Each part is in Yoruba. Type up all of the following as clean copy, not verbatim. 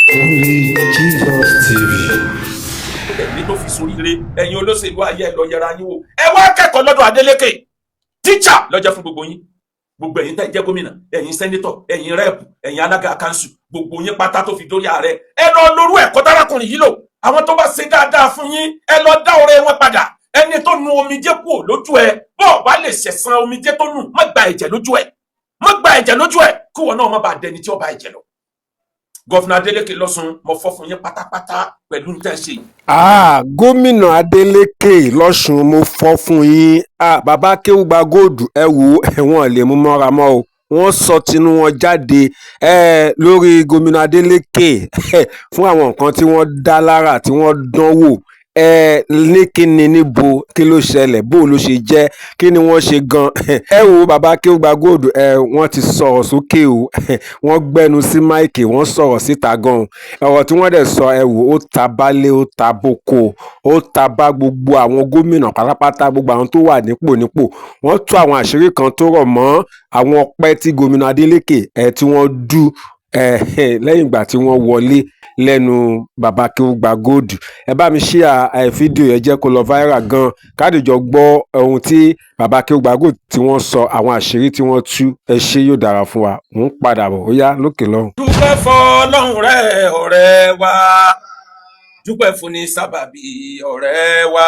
Only Jesus TV. Ní tó fi soríire ẹ̀yin olóṣèlú ayé ẹ lọ yẹra yín wò ẹ wá kẹ́kọ̀ọ́ lọ́dọ̀ Adeleke tíṣà lọ́jọ́ fún gbogbo yín gbogbo ẹ̀yin tẹ́ jẹ́ gómìnà ẹ̀yin sẹ́nitọ̀ ẹ̀yin rẹ́ẹ̀pù ẹ̀yin alága kanṣu gbogbo yín pátá tó fi dórí ààrẹ ẹ lọ lórú ẹ̀kọ́ tárákùnrin yìí lò àwọn tó bá ṣe dáadáa fún yín ẹ lọ dá ọrẹ wọn padà ẹni tó nu omijé kúrò lójú ẹ bọ́ọ̀ bá lè ṣẹ̀san omijé tó nù má gba ẹ̀jẹ̀ lójú ẹ kí wọn náà má bàa dẹni tí ó bá ẹ̀jẹ̀ lọ. Gọ́fìnà Adeleke lọ́sùn mo fọ́ fún yín pátápátá pẹ̀lú ní tẹ́sí. Gómìnà Adeleke lọ́sùn mo fọ́ fún yín. Bàbá Akéwùgbà Gold ẹ wò ẹ̀wọ̀n lè mú mọ́ra mọ́ o wọ́n sọ tinú wọn jáde lórí gómìnà Adeleke fún àwọn nǹkan tí wọ́n dá lára tí wọ́n dánwò ní kíni níbo kí ló ṣẹlẹ̀ bó ló ṣe jẹ́ kí ni wọ́n ṣe gan ẹ wo bàbá Akéwùgbà Gold wọ́n ti sọ̀rọ̀ sókè o wọ́n gbẹ́nu sí máìkì wọ́n sọ̀rọ̀ síta gan ọ̀rọ̀ tí wọ́n dẹ̀ sọ ẹ wò ó ta bálé ó ta boko ó ta bá gbogbo àwọn gómìnà pátápátá gbogbo àwọn tó wà nípò wọ́n tú àwọn àṣírí kan tó rọ̀ mọ́ àwọn ọpẹ́ tí gómìnà Adeleke tí wọ́n dú lẹ́yìn ìgbà tí wọ́n wọlé lẹ́nu bàbá Akéwùgbà Gold ẹ bá mi share fídíò yẹn jẹ́ kó lọ viral gan kádìjọ gbọ́ ohun tí bàbá Akéwùgbà Gold tí wọ́n sọ àwọn àṣírí tí wọ́n tú ẹ ṣé yóò dára fún wa ń padà bọ̀ ó yá lókè lọ́hùn. dúpẹ́ fọlọ́run rẹ̀ ọ̀rẹ́ wa dúpẹ́ fún ní sábàbí ọ̀rẹ́ wa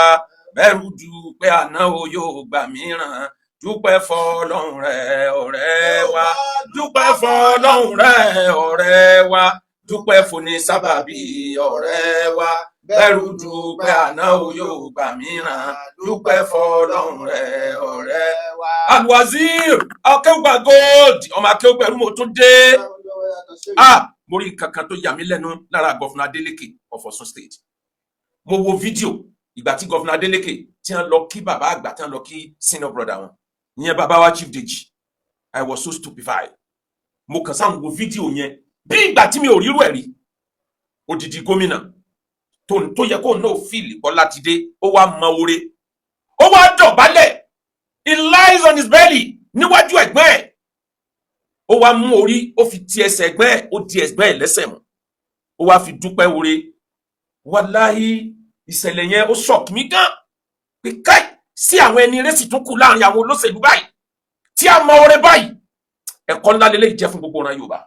bẹ́rù dúpẹ́ àná o yóò gbà mìíràn dúpẹ́ fọlọ́run rẹ̀ ọ̀rẹ́ wa dúpẹ́ fọlọ́run rẹ̀ ọ̀rẹ́ wa dúpẹ́ fún ní sábàbí ọ̀rẹ́ wa bẹ́rù dúpẹ́ àná o yóò gbà mìíràn dúpẹ́ fọlọ́run rẹ̀ ọ̀rẹ́ wa. Alwazir Akéwùgbà Gold ọmọ Akéwùgbà ẹrú mo tún dé. Mo rí nǹkan kan tó yà mí lẹ́nu lára gọ́fìnà Adeleke of Ọ̀ṣun State. Mo wo fídíò ìgbà tí gọ́fìnà Adeleke tí wọ́n lọ kí bàbá àgbà tí wọ́n lọ kí senior brother wọn ìyẹn bàbá wa Chief Deji. I was so stupefied. Mo kàn sáà ń wo fídíò yẹn bí ìgbà tí mi ò rírú ẹ̀ rí odidi gómìnà tó yẹ kó náà fíìlì Bọ́lá ti dé ó wá mọ oore ó wá dọ̀bálẹ̀ he lies on his belly níwájú ẹ̀gbọ́n ẹ̀ ó wá mú orí ó fi ti ẹsẹ̀ ẹ̀gbọ́n ẹ̀ ó di ẹ̀gbọ́n ẹ̀ lẹ́sẹ̀ mú ó wá fi dúpẹ́ oore wàláhí ìṣẹ̀lẹ̀ yẹn ó shock mí gan pé káì sí àwọn ẹni eré sì tún kù láàrin àwọn olóṣèlú báyìí tí a mọ oore báyìí ẹ̀kọ́ ńlá lélẹ́yìí jẹ́ fún gbogbo ọ̀ràn Yorùbá.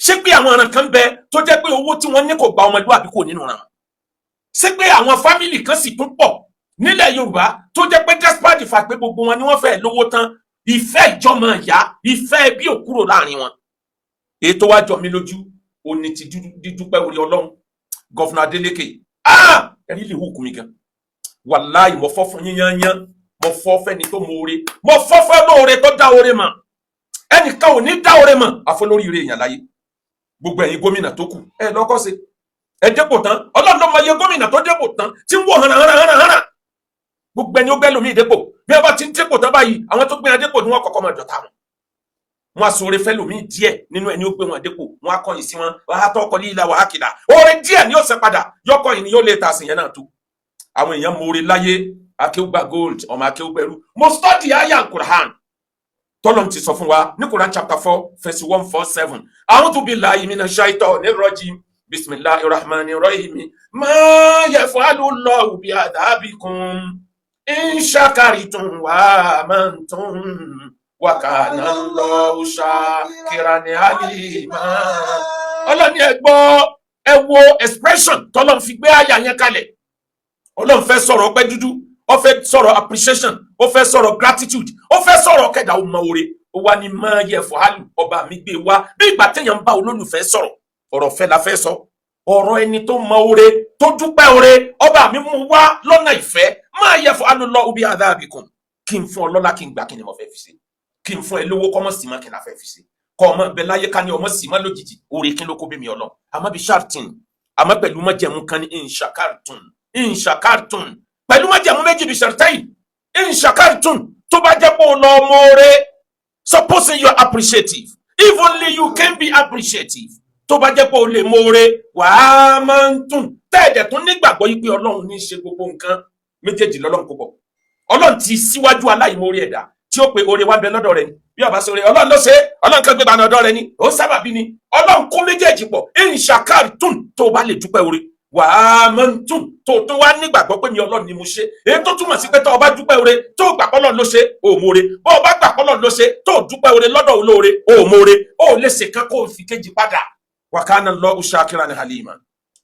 Ṣé pé àwọn ọ̀ràn kan bẹ tó jẹ́ pé owó tí wọ́n ní kò gba ọmọlúwàbí kò nínú ọ̀ràn? Ṣé pé àwọn fámìlì kan sì tún pọ̀ nílẹ̀ Yorùbá tó jẹ́ pé despite the fact pé gbogbo wọn ni wọ́n fẹ́ lówó tán ìfẹ́ ìjọmọ ìyá ìfẹ́ bí ò kúrò láàrin wọn? Èyí tó wá jọ mí lójú òní ti dídúpẹ́ orí Ọlọ́run gọ́fìnà Adeleke ẹ̀rí lè hùkù mi gan wàláì mo fọ́ fún yíyányán mo fọ́ fẹ́ni tó mọ oore mo fọ́ fẹ́ lóore tó dá oore mọ̀ ẹnìkan ò ní dá oore mọ̀ àfọlóríire èèyàn láyé. Gbogbo ẹ̀yin gómìnà tó kù ẹ lọ́kọ́ sí ẹ dépò tán Ọlọ́run ló mọ iye gómìnà tó dépò tán tí ń wò hànà gbogbo ẹni ó gbẹ́ lómi ìdépò bí ẹ bá ti ń dépò tán báyìí àwọn tó gbé wọn dépò ni wọ́n kọ́kọ́ máa dọ̀tá wọn á sọ̀rọ̀ fẹ́ lómi díẹ̀ nínú ẹni ó gbé wọn dépò wọn á kọ̀yìn sí wọn wàá tọkọ líla wàá kìlà oore díẹ̀ ni ó ṣe padà yọkọ̀yìn ni yóò lè ta sí yẹn náà tó àwọn èèyàn mọ oore láyé Akéwùgbà Gold ọmọ Akéwùgbà ẹrú mo study aya Al-Qur'an tọ́lọ́m ti sọ fún wa ní Quran chapter 4 verse 147 a'udhu billahi minash shaitonir rajim bismillahir rahmanir rahim ma yaf'alu Allahu bi adhabikum in shakartum wa amantum wa kana Allahu shakiran alima. Ọlọ́ni ẹ wo expression tọ́lọ́m fi gbé àyà yẹn kalẹ̀ Ọlọ́run fẹ́ sọ̀rọ̀ ọpẹ́ dúdú ó fẹ́ sọ̀rọ̀ appreciation ó fẹ́ sọ̀rọ̀ gratitude ó fẹ́ sọ̀rọ̀ kẹdà ó mọ oore ó wá ní máa yẹ fọ́hálù ọba mi gbé wá bí ìgbà téèyàn ń bá olólùfẹ́ sọ̀rọ̀ ọ̀rọ̀ fẹ́ la fẹ́ sọ ọ̀rọ̀ ẹni tó mọ oore tó dúpẹ́ oore ọba mi mú wá lọ́nà ìfẹ́ máa yẹ fọ́hálù lọ ubi adhabikum kí n fún ọ lọ́lá kí n gbà kí ni mo fẹ́ fi ṣe kí n fún ẹ lówó kọ́mọ̀ sí mọ́ kí n la fẹ́ fi ṣe kọ́ ọmọ bẹ láyé ká ní ọmọ sí mọ́ lójijì oore kí ló kó bí mi ọlọ́ àmọ́ bí shartin àmọ́ pẹ̀lú mọ́jẹ̀mú kan ní inshakartun pẹ̀lú májẹ̀mú méjì bí ṣàrtáì in shakartum tó bá jẹ́ pé o lọ mọ́ọ́rẹ́ supposing you are appreciative if only you can be appreciative tó bá jẹ́ pé o lè mọ́ọ́rẹ́ wàá máa ń tún tẹ́ẹ̀dẹ̀ tún nígbàgbọ́ yí pé Ọlọ́run ní í ṣe gbogbo nǹkan méjèèjì lọ́lọ́run kó bọ̀ Ọlọ́run ti síwájú aláìmọ́ọ́rẹ́ ẹ̀dá tí ó pe oore wá bẹ lọ́dọ̀ rẹ̀ bí ọba sóore ọlọ́run ló ṣe ọlọ́run kan gbé bá ọ̀dọ̀ rẹ ni ó sábàbí ni ọlọ́run kó méjèèjì pọ̀ in shakartum tó bá lè dúpẹ́ oore wa amantum tó tún wá nígbàgbọ́ pé mi ọlọ́run ni mo ṣe èyí tó túmọ̀ sí pé tó o bá dúpẹ́ oore tó gbà pọ́lọ́run ló ṣe o mọ̀ọ́re bó o bá gbà pọ́lọ́run ló ṣe tó dúpẹ́ oore lọ́dọ̀ olóore o mọ̀ọ́re o lè ṣe kán kó o fi kejì padà wa kana Allahu shakiran halima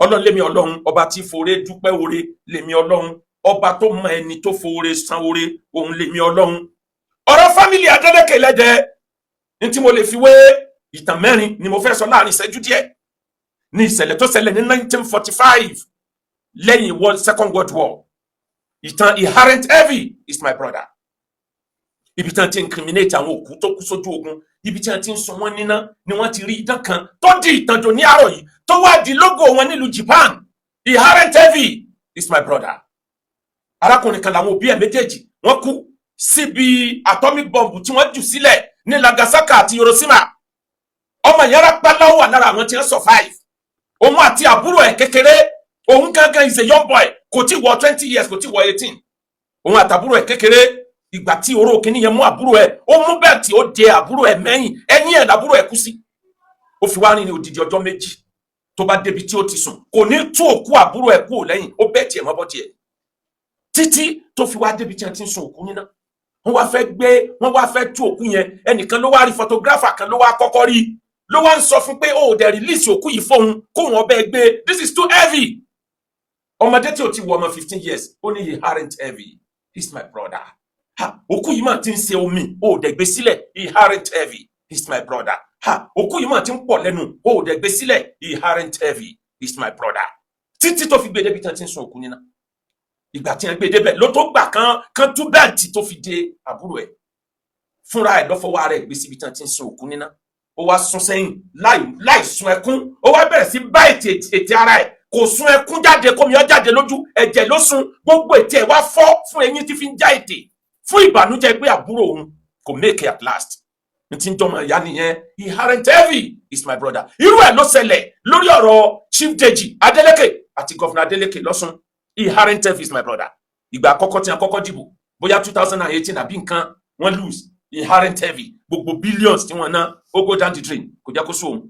ọlọ́run lémi ọlọ́run ọba tí foore dúpẹ́ oore lémi ọlọ́run ọba tó mọ ẹni tó foore san oore òun lémi ọlọ́run ọ̀rọ̀ fámìlì Adeleke lẹ́dẹ̀ẹ́ ní tí mo lè fi wé ìtàn mẹ́rin ni mo fẹ́ sọ láàrin ìṣẹ́jú díẹ̀ ní ìṣẹ̀lẹ̀ tó ṣẹlẹ̀ ní 1945 lẹ́yìn second world war ìtàn Inherent Heavy is my brother ibi tí wọ́n ti incriminate àwọn òkú tó kú sójú ogun ibi tí wọ́n ti ń sun wọ́n níná ni wọ́n ti rí idán kan tó di ìtànjò ní àárọ̀ yìí tó wá di logo wọn nílùú Japan Inherent Heavy is my brother arákùnrin kan làwọn òbí ẹ̀ méjèèjì wọ́n kú síbi atomic bomb tí wọ́n jù sílẹ̀ ní Nagasaki àti Hiroshima ọmọ yẹn rápálá wà lára àwọn tí wọ́n survive òun àti àbúrò ẹ̀ kékeré òun gangan is a young boy kò tí wọ 20 years kò tí wọ 18 òun àtàbúrò ẹ̀ kékeré ìgbà tí oró kìíní yẹn mú àbúrò ẹ̀ ó mú bẹ́ẹ̀ tí ó de àbúrò ẹ̀ mẹ́yìn ẹ̀yìn ẹ̀ làbúrò ẹ̀ kú sí ó fi wá rìn ní odidi ọjọ́ méjì tó bá débi tí ó ti sùn kò ní tú òkú àbúrò ẹ̀ kú lẹ́yìn ó bẹ́ẹ̀ tiẹ̀ mọ́bọ́ tiẹ̀ títí tó fi wá débi tí wọ́n ti ń sun òkú níná wọ́n wá fẹ́ tú òkú yẹn ẹnìkan ló wá rí photographer kan ló wá kọ́kọ́ rí ló wá ń sọ fún pé ó dẹ̀ release òkú yìí fóun kóun ọbẹ̀ gbé this is too heavy ọmọdé tí ó ti wọ ọmọ 15 years ó ní Inherent Heavy he's my brother òkú yìí mà ti ń ṣe omi ó dẹ̀ gbé sílẹ̀ Inherent Heavy he's my brother òkú yìí mà ti ń pọ̀ lẹ́nu ó dẹ̀ gbé sílẹ̀ Inherent Heavy he's my brother títí tó fi gbé débi tán ti ń sun òkú níná ìgbà tí wọ́n gbé débẹ̀ ló tó gbà kan tú bẹ́ẹ̀tì tó fi dé àbúrò ẹ̀ fúnra ẹ̀ lọ́fọwọ́ rẹ̀ gbé síbi tán ti ń sun òkú níná ó wá sún sẹ́yìn láì sun ẹkún ó wá bẹ̀rẹ̀ sí bá ètè ara ẹ̀ kò sun ẹkún jáde kómi ọ jáde lójú ẹ̀jẹ̀ ló sun gbogbo ètè ẹ̀ wá fọ́ fún eyín tí fi ń já ètè fún ìbànújẹ́ pé àbúrò òun kò make it at last n ti ń jọmọ ìyá nìyẹn Inherent Heavy is my brother irú ẹ̀ ló ṣẹlẹ̀ lórí ọ̀rọ̀ Chief Deji Adeleke àti Governor Adeleke lọ́sùn Inherent Heavy is my brother ìgbà àkọ́kọ́ tí wọ́n kọ́kọ́ dìbò bóyá 2018 àbí nǹkan wọ́n lose Inherent Heavy gbogbo billions tí wọ́n ná ó go down the drain kò jẹ́ kó sóhun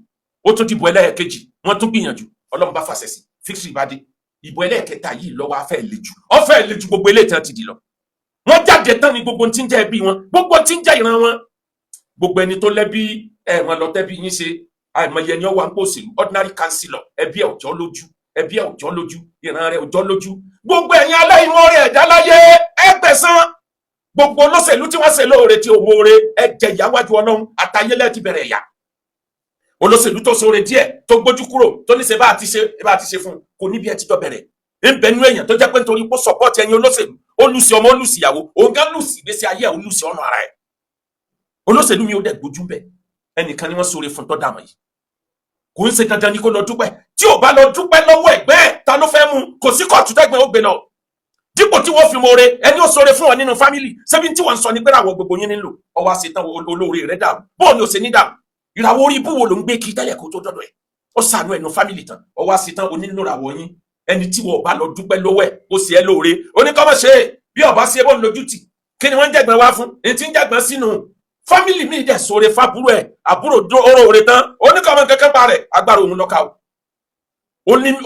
ó tún dìbò ẹlẹ́ẹ̀kejì wọ́n tún gbìyànjú ọlọ́run bá fàṣẹ sí fíksì ìbàdí ìbò ẹlẹ́ẹ̀kẹta yìí lọ́wọ́ afẹ́ le jù gbogbo eléyìí tán ti dì lọ wọ́n jáde tán ní gbogbo tí ń jẹ́ ẹbí wọn gbogbo tí ń jẹ́ ìran wọn gbogbo ẹni tó lẹ́bí ẹ̀wọ̀n lọ tẹ́bí yín ṣe àìmọye ẹni ọwọ́ àpò òṣèlú ordinary councillor ẹbí ẹ̀ òjọ́ lójú ìran rẹ̀ òjọ́ lójú gbogbo ẹ̀yin aláìmọ́rẹ́ ẹ̀dá láyé ẹgbẹ̀sán gbogbo olóṣèlú tí wọ́n ṣe lóore tí owó oore ẹ̀jẹ̀ ìyáwájú ọlọ́run àtayélẹ̀ ti bẹ̀rẹ̀ ẹ̀yà olóṣèlú tó ṣoore díẹ̀ tó gbójú kúrò tó ní ṣe bá a ti ṣe fún kò níbi ẹ ti jọ bẹ̀rẹ̀ ń bẹ nú èèyàn tó jẹ́ pé nítorí pé support ẹ̀yin olóṣèlú ó lùsì ọmọ ó lùsì ìyàwó òun gan lùsì ìgbésí ayé ẹ̀ ó lùsì ọ̀nà ara ẹ̀ olóṣèlú mi ò dẹ̀ gbójú bẹ̀ ẹnìkan ni wọ́n ṣoore fún tó dàmọ̀ yìí kò ń ṣe dandan ni kó lọ dúpẹ́ tí ò bá lọ dúpẹ́ lọ́wọ́ ẹ̀gbẹ́ ẹ̀ ta ló fẹ́ mú kò sí kóòtù tẹ́gbẹ́ ó gbé lọ dípò tí wọ́n fi mọ̀ọ́re ẹni ó ṣoore fún ọ nínú fámìlì ṣebí tí wọ́n ń sọ ní pé àwọn gbogbo yín nílò ọwọ́ àṣetán olóore rẹ̀ dàrú bóò ni ò ṣe ní dàrú ìràwọ̀ orí ibú wo ló ń gbé kí tẹ́lẹ̀ kó tó dọ́dọ̀ ẹ̀ ó ṣàánú ẹnu fámìlì tán ọwọ́ àṣetán onínúràwọ̀ yín ẹni tí wọ́n bá lọ dúpẹ́ lọ́wọ́ ẹ̀ ó sì ẹ́ lóore oníkọ́mọ̀ ṣe bí ọba ṣe bó ń lójú tì kí ni wọ́n ń jẹ̀gbọ́n wá fún èyí tí ń jẹ̀gbọ́n sínú fámìlì mi dẹ̀ ṣoore fábúrò ẹ̀ àbúrò oró òre tán oníkọ́mọ̀ kankan pa rẹ̀ agbára òun lọ́ka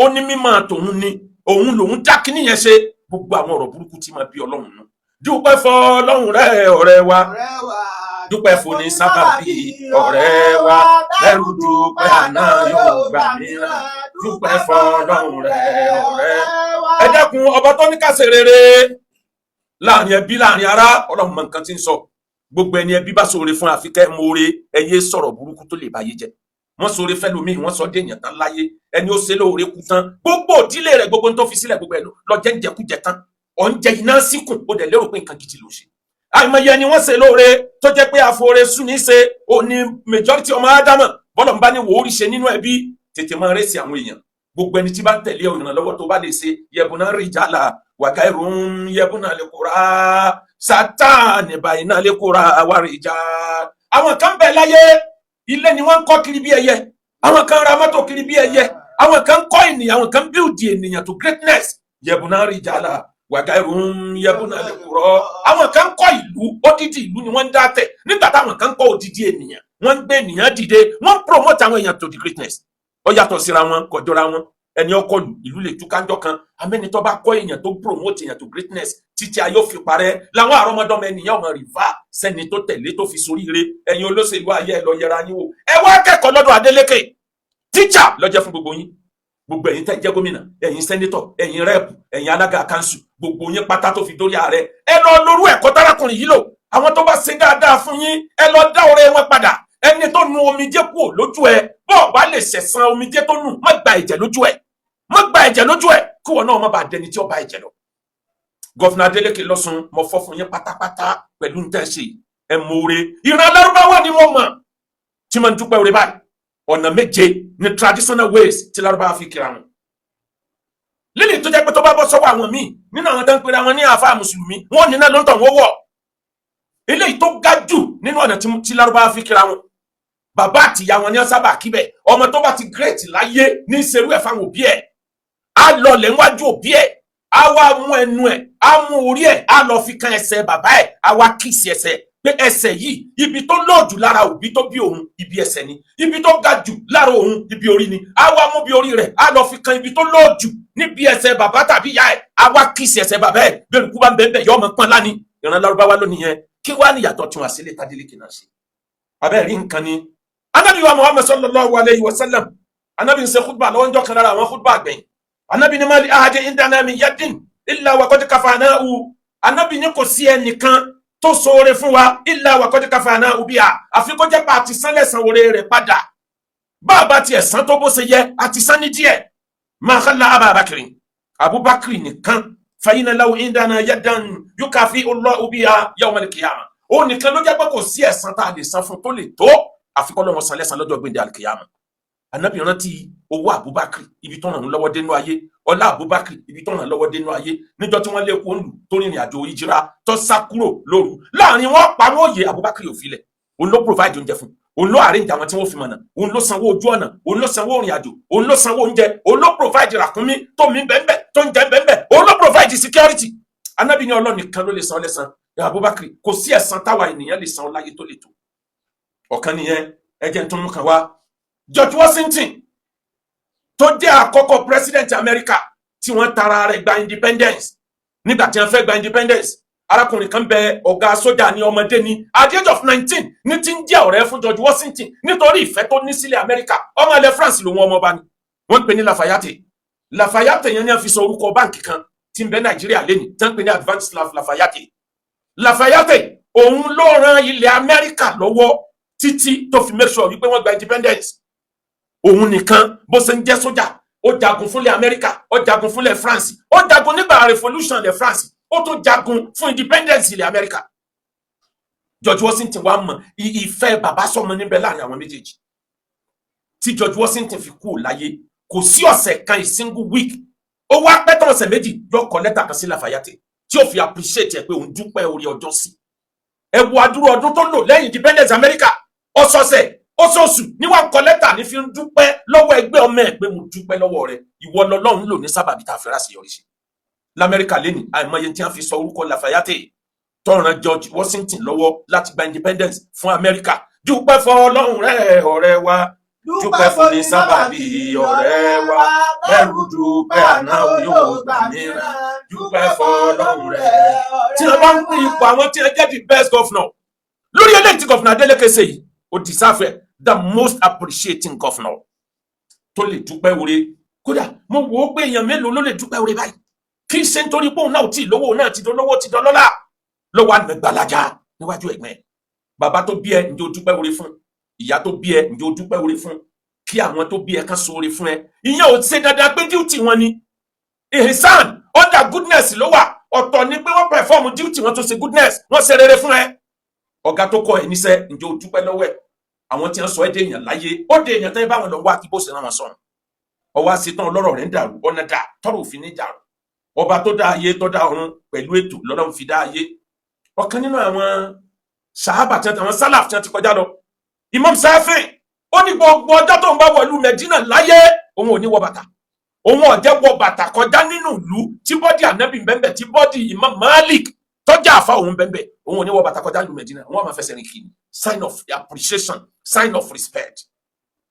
ó ní mímọ́ tòun ni òun lòun dá kíní yẹn ṣe gbogbo àwọn ọ̀rọ̀ burúkú tí máa bí ọlọ́run nù dúpẹ́ fọlọ́run rẹ̀ ọ̀rẹ́ wa dúpẹ́ fún ní sábàbí ọ̀rẹ́ wa lẹ́rù dúpẹ́ àná yóò gbà mìíràn dúpẹ́ fọlọ́run rẹ̀ ọ̀rẹ́. ẹ dẹ́kun ọba tó ní ká ṣe rere láàrin ẹbí láàrin ará ọlọ́run mọ nǹkan tí ń sọ gbogbo ẹni ẹbí bá ṣoore fún àfikẹ́ mọ́ọ́re ẹyẹ sọ̀rọ̀ burúkú tó lè báyé jẹ́ wọ́n ṣoore fẹ́ lómi wọ́n sọ déèyàn tán láyé ẹni ó ṣe lóore kú tán gbogbo òdílé rẹ̀ gbogbo tó fi sílẹ̀ gbogbo ẹ̀ lọ jẹ́ ń jẹkújẹ tán ọ̀ ń jẹ iná síkùn ó dẹ̀ lérò pé nǹkan gidi ló ṣe àìmọye ni wọ́n ṣe lóore tó jẹ́ pé àfoore sún ní ṣe òní majority ọmọ ádámọ̀ bọ́lọ̀ ń bá ní wòórí ṣe nínú ẹbí tètè máa rẹ́sì àwọn èèyàn gbogbo ẹni tí bá ń tẹ̀lé ìrànlọ́wọ́ tó bá lè ṣe yẹbùnà rìjàlá wàkà ìrùn yẹbùnà lè kóra sátánì báyìí náà lè kóra wà rìjà. àwọn kan bẹ̀ láyé ilé ni wọ́n ń kọ́ kiri bí ẹyẹ àwọn kan ra mọ́tò kiri bí ẹyẹ àwọn kan kọ́ ènìyàn àwọn kan build ènìyàn to greatness yẹbùnà rìjàlá wàgáìrún yẹbùnà lè kúrọ àwọn kan kọ́ ìlú odidi ìlú ni wọ́n ń dá tẹ̀ nígbà táwọn kan kọ́ odidi ènìyàn wọ́n ń gbé ènìyàn dìde wọ́n ń promote àwọn èèyàn to the greatness ó yàtọ̀ síra wọn kò jọra wọn ẹni ọkọ ìlú lè tú kájọ kan amẹni tó bá kọ́ èèyàn tó promote èèyàn to greatness títí ayé ó fi parẹ́ làwọn àrọmọdọ́mọ ènìyàn ọmọ rìvá sẹ́ni tó tẹ̀lé tó fi soríire ẹ̀yin olóṣèlú ayé ẹ lọ yẹra yín wò ẹ wá kẹ́kọ̀ọ́ lọ́dọ̀ Adeleke tíjà ló jẹ́ fún gbogbo yín gbogbo ẹ̀yin tẹ́ jẹ́ gómìnà ẹ̀yin sẹ́nétọ̀ ẹ̀yin rẹ́ẹ̀pù ẹ̀yin alága kanṣu gbogbo yín pátá tó fi dórí ààrẹ ẹ lọ lórú ẹ̀kọ́ tárákùnrin yìí lò àwọn tó bá ṣe dáadáa fún yín ẹ lọ dá ọrẹ wọn padà ẹni tó nu omijé kúrò lójú ẹ bọ́ọ̀ bá lè ṣẹ̀san omijé tó nù má gba ẹ̀jẹ̀ lójú ẹ má gba ẹ̀jẹ̀ lójú ẹ kí wọn náà má bàa dẹni tí ó bá ẹ̀jẹ̀ lọ. gọ́fìnà Adeleke lọ́sùn mo fọ́ fún yín pátápátá pẹ̀lú ń tẹ́ ṣe ẹ mọ̀ọ́re ìran Lárúbáwá ni mo mọ̀ tí mo ń dúpẹ́ orí báyìí ọ̀nà méje ni traditional ways tí Lárúbáwá fi kíra wọn lílì tó jẹ́ pé tó bá bọ́ sọ́wọ́ àwọn míì nínú àwọn tó ń pera wọn ní àfáà mùsùlùmí wọn nínú ló ń tàn wọ́n wọ̀ eléyìí tó ga jù nínú ọ̀nà tí Lárúbáwá fi kíra wọn bàbá àtìyá wọn ní wọn sábà kíbẹ̀ ọmọ tó bá ti great láyé ní ìṣerú ẹ̀ fáwọn òbí ẹ̀ á lọ lẹ́wájú òbí ẹ̀ á wá mú ẹnu ẹ̀ á mú orí ẹ̀ á lọ fi kan ẹsẹ̀ bàbá ẹ̀ á wá kíìsì ẹsẹ̀ pé ẹsẹ̀ yìí ibi tó lọ́ọ̀jù lára òbí tó bí òun ibi ẹsẹ̀ ni ibi tó ga jù lára òun ibi orí ni á wá mú bí orí rẹ̀ á lọ fi kan ibi tó lọ́ọ̀jù níbi ẹsẹ̀ bàbá tàbí ìyá ẹ̀ á wá kíìsì ẹsẹ̀ bàbá ẹ̀ bẹ́ẹ̀ kú bá ń bẹ́ẹ̀ yọ ọmọ pọ́n láni ìran Lárúbáwá lónìí yẹn kí wá níyàtọ̀ tí wọ́n àṣẹ lè Adeleke náà ṣe abẹ́ rí nǹkan ni anabi wa Muhammad sallallahu alayhi wa sallam anabi ń ṣe khutba lọ́wọ́ njọ́ kan lára àwọn khutba àgbẹ̀yìn anabi ní mali ahadi indana min yadin illa wa qad kafanahu anabi ní kò sí ẹnìkan tó ṣoore fún wa illa wa qad kafanahu biha àfi kó jẹ́ pa àti san lẹ́san oore rẹ̀ padà bàbá tiẹ̀ san tó bó ṣe yẹ àti san ní díẹ̀ ma khalla Abubakar nìkan fayina lahu indana yadan yukafi Allahu biha yawm al-qiyamah ó nìkan ló jẹ́ pé kò sí ẹ̀san tá a lè san fún tó lè tó àfikọ́ lọ́wọ́ san lẹ́san lọ́jọ́ gbẹ̀ndẹ̀ alikiyama anabi rántí owó Abubakar ibi tó ràn lọ́wọ́ dénú ayé ọlá Abubakar ibi tó ràn lọ́wọ́ dénú ayé níjọ́ tí wọ́n lé kó lù tó rìnrìn àjò ìjìra tó sá kúrò lóru láàrin wọn pa wọn òye Abubakar ò filẹ̀ òun ló provide oúnjẹ fún òun ló arrange àwọn tí wọ́n fi mọ̀nà òun ló sanwó ojú ọ̀nà òun ló sanwó òrìn àjò òun ló sanwó oúnjẹ òun ló provide ràkúnmí tó mi bẹ́ẹ̀ tó ń jẹ bẹ́ẹ̀ òun ló provide security anabi ní Ọlọ́run nìkan ló lè san lẹ́san Abubakar kò sí ẹ̀san táwa ènìyàn lè san láyé tó lè tó ọ̀kan nìyẹn ẹjẹ́ tó mú kan wá George Washington tó jẹ́ àkọ́kọ́ president America tí wọ́n tara rẹ̀ gba independence nígbà tí wọ́n fẹ́ gba independence arákùnrin kan bẹ ọ̀gá sójà ní ọmọdé ní at the age of 19 ní tí ń jẹ́ ọ̀rẹ́ fún George Washington nítorí ìfẹ́ tó ní sílẹ̀ America ọmọ ilẹ̀ France lòun ọmọ ọba ni wọ́n ń pè ní Lafayette yẹn ní a fi sọ orúkọ báǹkì kan tí ń bẹ Nàìjíríà lẹ́ni tí wọ́n ń pè ní Advanced Lafayette òun ló ran ilẹ̀ America lọ́wọ́ títí tó fi make sure wípé wọ́n gba independence òun nìkan bó ṣe ń jẹ́ sójà ó jagun fúnlẹ̀ America ó jagun fúnlẹ̀ France ó jagun nígbà revolution ilẹ̀ France ó tó jagun fún independence ilẹ̀ America George Washington wá mọ̀ ìfẹ́ bàbá sọmọ níbẹ̀ láàrin àwọn méjèèjì tí George Washington fi kú láyé kò sí ọ̀sẹ̀ kan single week ó wá pẹ́tọ́ ọ̀sẹ̀ méjì yóò kọ lẹ́tà kan sí Lafayette tí ó fi appreciate ẹ̀ pé òun dúpẹ́ orí ọjọ́ sí ẹ wo adúrú ọdún tó lò lẹ́yìn independence America ọ̀sọ̀ọ̀sẹ̀ oṣooṣù ní wàá kọ lẹ́tà ní fi ń dúpẹ́ lọ́wọ́ ẹgbẹ́ ọmọ ẹ̀ pé mo dúpẹ́ lọ́wọ́ rẹ ìwọ lọ́lọ́run lò ní sábàbí tá a fẹ́ràn sí yọrí sí lamẹ́ríkà lẹ́nì àìmọye tí wọ́n fi sọ orúkọ Lafayette tọ́ran George Washington lọ́wọ́ láti gba independence fún Amẹ́ríkà dúpẹ́ fọlọ́run rẹ ọ̀rẹ́ wa dúpẹ́ fún ní sábàbí ọ̀rẹ́ wa ẹrù dúpẹ́ àná yóò gbà mìíràn dúpẹ́ fọlọ́run rẹ. tí wọ́n bá ń pín ipò àwọn tí wọ́n jẹ́ the best governor lórí eléyìí tí gọ́fìnà Adeleke ṣe yìí ó deserve the most appreciating governor tó lè dúpẹ́ oore kódà mo wò ó pé èèyàn mélòó ló lè dúpẹ́ oore báyìí kì í ṣe nítorí pé òun náà tí lówó náà ti dolówó ti dọlọ́lá lọ́wọ́ àgbẹ̀gbàlájà níwájú ẹ̀gbẹ́ bàbá tó bí ẹ ǹjẹ́ o dúpẹ́ oore fún ìyá tó bí ẹ ǹjẹ́ o dúpẹ́ oore fún kí àwọn tó bí ẹ kan so oore fún ẹ ìyẹn ò ṣe dandan pé duty wọn ni ihsan under goodness ló wà ọ̀tọ̀ ni pé wọ́n perform duty wọn tó ṣe goodness wọ́n ṣe rere fún ẹ ọ̀gá tó kọ́ ẹ níṣẹ́ ǹjẹ́ o dúpẹ́ lọ́wọ́ ẹ àwọn tí wọ́n sọ ẹ́ dé èèyàn láyé ó dé èèyàn tẹ́ báwọn lọ wá kí bó ṣe rán wọn sọ̀rọ̀ ọwọ́ àṣetán ọlọ́rọ̀ rẹ̀ ń dàrú ọ̀nà dà tọ́rọ̀ òfin ní dàrú ọba tó dá ayé tó dá ọ̀run pẹ̀lú ètò lọ́lọ́run fi dá ayé ọ̀kan nínú àwọn sàhábà tí àwọn sálàf tí wọ́n ti kọjá lọ Imam Shafi'i ó ní gbogbo ọjọ́ tó ń bá wọ̀lú Mẹdínà láyé òun ò ní wọ bàtà òun ọ̀jẹ́ wọ bàtà kọjá nínú ìlú tí bọ́dì ànábì bẹ́ẹ̀ tí bọ́dì Imam Malik tọ́jà àfa òun bẹ́ẹ̀ òun ò ní wọ bàtà kọjá nínú Medina wọn máa fẹsẹ̀ rìn kiri sign of appreciation sign of respect.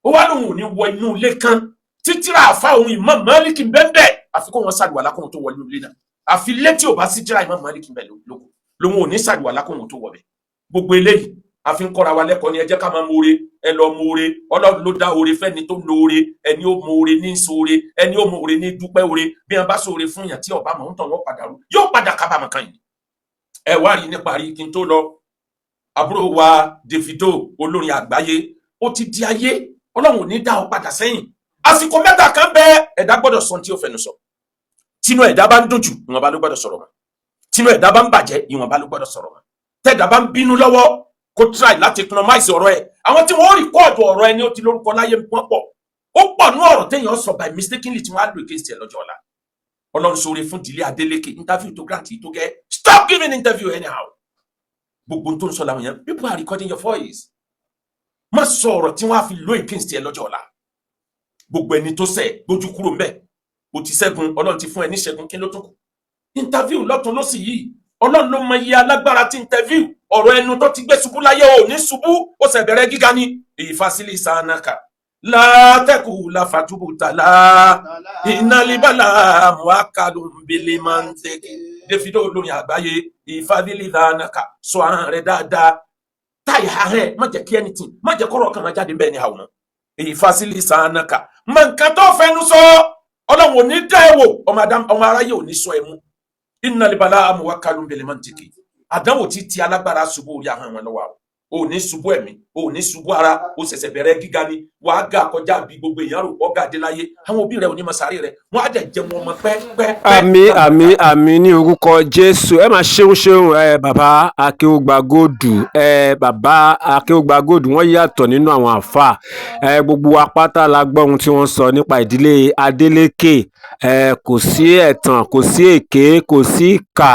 ó wá lóun ò ní wọ inú ilé kan títíra àfa òun Imam Malik bẹ́ẹ̀ àfikún wọn ṣàdùwà lákòóhun tó wọ inú ilé náà àfi létí ò bá sí tíra Imam Malik bẹ́ẹ̀ lóko lòun ò ní ṣàdùwà lákòóhun tó wọ bẹ́ẹ̀. gbogbo eléyìí àfi ń kọ́ra wa lẹ́kọ̀ọ́ ni ẹ jẹ́ ká máa mọ̀ọ́re ẹ lọ mọ̀ọ́re Ọlọ́run ló dá oore fẹ́ni tó lóore ẹni ó mọ̀ọ́re ní sóore ẹni ó mọ̀ọ́re ní dúpẹ́ oore bí wọn bá sóore fún yàn tí ọba mọ̀ ń tàn wọ́n padà rú yóò padà kábàámọ̀ kan yìí. ẹ wá rí nípa rí kí n tó lọ àbúrò wa Davido olórin àgbáyé ó ti di ayé Ọlọ́run ò ní dá ọ padà sẹ́yìn. àsìkò mẹ́ta kan bẹ́ẹ̀ ẹ̀dá gbọ́dọ̀ sọ tí ó fẹnu sọ tínú ẹ̀dá bá ń dùn jù ìwọ̀nba ló gbọ́dọ̀ sọ̀rọ̀ mọ́ tínú ẹ̀dá bá ń bàjẹ́ ìwọ̀nba ló gbọ́dọ̀ sọ̀rọ̀ mọ́ tẹ́ẹ̀dá bá ń bínú lọ́wọ́ kó try láti economize ọ̀rọ̀ ẹ̀ àwọn tí wọ́n rìkọ́ọ̀dù ọ̀rọ̀ ẹni ó ti lórúkọ láyé wọ́n pọ̀ ó pọ̀ ní ọ̀rọ̀ téèyàn sọ by mistakenly tí wọ́n á lò against ẹ̀ lọ́jọ́ ọ̀la. Ọlọ́run ṣoore fún Dìlé Adélékè interview tó grant tó gẹ́ stop giving interview anyhow. gbogbo tó ń sọ làwọn yẹn people are recording your voice má sọ ọ̀rọ̀ tí wọ́n á fi lò against ẹ̀ lọ́jọ́ ọ̀la. gbogbo ẹni tó ṣẹ̀ gbójú kúrò ńbẹ̀ ó ti ṣẹ́gun Ọlọ́run ti fún ẹ ní ṣẹ́gun kí ló tún kù. interview lọ́tún lọ́sì yìí Ọlọ́run ló mọ iye alágbára tí interview ọ̀rọ̀ ẹnu tó ti gbé ṣubú láyé ò ní ṣubú ó sì bẹ̀rẹ̀ gíga ní ìfàsílì sànàkà látẹ̀kù láfàtúbùtàlá ìnálíbàlà muakadùnbílẹ̀ máa ń tẹ̀kì Davido olórin àgbáyé ìfàsílì sànàkà sọ ahọ́n rẹ̀ dáadáa táyà rẹ̀ má jẹ́ kí anything má jẹ́ kọ́rọ̀ kan máa jáde bẹ́ẹ̀ ni àwọn ìfàsílì sànàkà mọ nǹkan tó fẹnu sọ Ọlọ́run ò ní dá ẹ wò ọmọ aráyé ò ní sọ ẹ mú ìnálíbàlà muakadùnbílẹ̀ máa ń tẹ̀kì àdánwò tí ti alágbára ṣubú orí ahọ́n wọn lọ́wọ́ o ní ṣubú ẹ̀mí o ní ṣubú ara o ṣẹ̀ṣẹ̀ bẹ̀rẹ̀ gíga ni wàá gà kọjá bí gbogbo èèyàn rò ọ̀gá adé láyé àwọn òbí rẹ ò ní máa sáré rẹ wọn á dẹ̀ jẹ wọn ọmọ pẹ́pẹ́. àmín ní orúkọ Jésù ẹ máa ṣeun bàbá Akéwùgbà Gold bàbá Akéwùgbà Gold wọ́n yàtọ̀ nínú àwọn àfà gbogbo apáta la gbọ́ ohun tí wọ́n sọ nípa ìdílé Adélékè kò sí ẹ̀tàn kò sí èké kò sí ìkà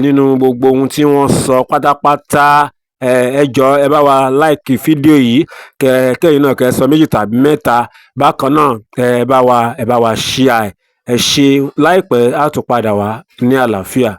nínú gbogbo ohun tí wọ́n sọ pátápátá. ẹ jọ̀ọ́ ẹ bá wa láìkì fídíò yìí kẹ́yìn náà kẹ́ sọ méjì tàbí mẹ́ta bákan náà ẹ bá wa ṣíà ẹ ṣe láìpẹ́ á tún padà wá ní àlàáfíà.